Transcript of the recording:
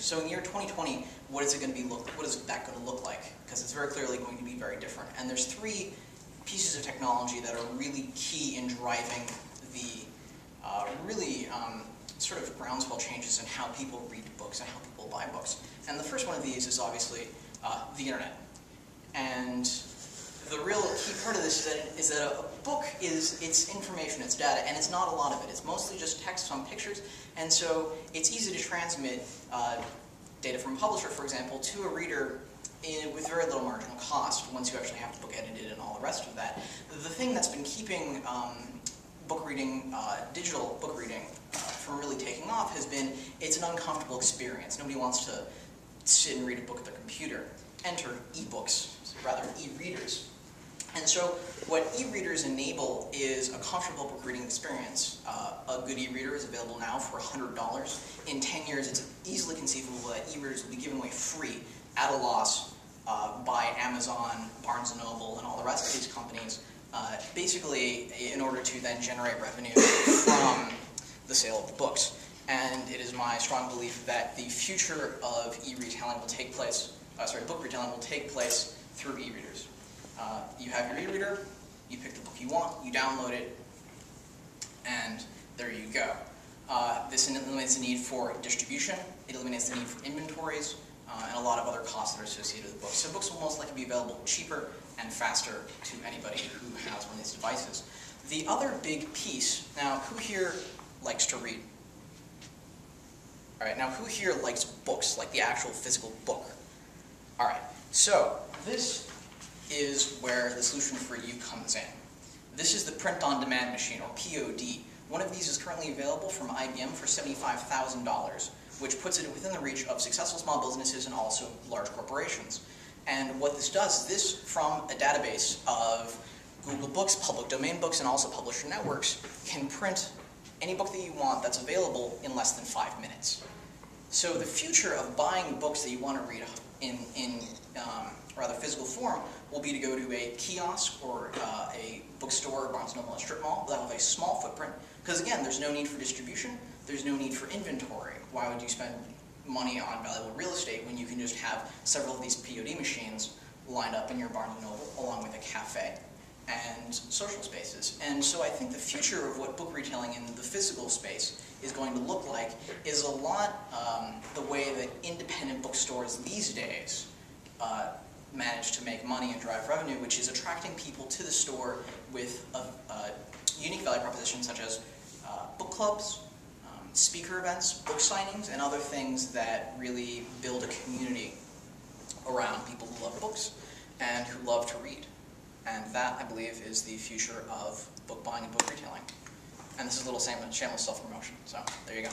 years. So in year 2020, what is that going to look like? Because it's very clearly going to be very different. And there's three pieces of technology that are really key in driving the sort of groundswell changes in how people read books and how people buy books. And the first one of these is obviously the internet. And the real key part of this is that a book it's information, it's data, and it's not a lot of it. It's mostly just text on pictures, and so it's easy to transmit data from a publisher, for example, to a reader with very little marginal cost once you actually have the book edited and all the rest of that. The thing that's been keeping book reading, digital book reading, from really taking off has been it's an uncomfortable experience. Nobody wants to sit and read a book at their computer. Enter e-books, rather e-readers. And so what e-readers enable is a comfortable book reading experience. A good e-reader is available now for $100. In 10 years, it's easily conceivable that e-readers will be given away free, at a loss, by Amazon, Barnes & Noble, and all the rest of these companies, basically in order to then generate revenue from the sale of the books. And it is my strong belief that the future of e-retailing will take place, book retailing will take place through e-readers. You have your e-reader, you pick the book you want, you download it, and there you go. This eliminates the need for distribution, it eliminates the need for inventories, and a lot of other costs that are associated with books. So books will most likely be available cheaper and faster to anybody who has one of these devices. The other big piece, now who here likes to read? Alright, now who here likes books, like the actual physical book? Alright, so this is where the solution for you comes in. This is the print-on-demand machine, or POD. One of these is currently available from IBM for $75,000, which puts it within the reach of successful small businesses and also large corporations. And what this does is this, from a database of Google Books, public domain books, and also publisher networks, can print any book that you want that's available in less than 5 minutes. So the future of buying books that you want to read in rather physical form will be to go to a kiosk or a bookstore, Barnes & Noble, and strip mall that will have a small footprint. Because again, there's no need for distribution, there's no need for inventory. Why would you spend money on valuable real estate when you can just have several of these POD machines lined up in your Barnes & Noble along with a cafe and social spaces? And so I think the future of what book retailing in the physical space is going to look like is a lot the way that independent bookstores these days manage to make money and drive revenue, which is attracting people to the store with a unique value proposition such as book clubs, speaker events, book signings, and other things that really build a community around people who love books and who love to read. And that, I believe, is the future of book buying and book retailing. And this is a little shameless self-promotion, so there you go.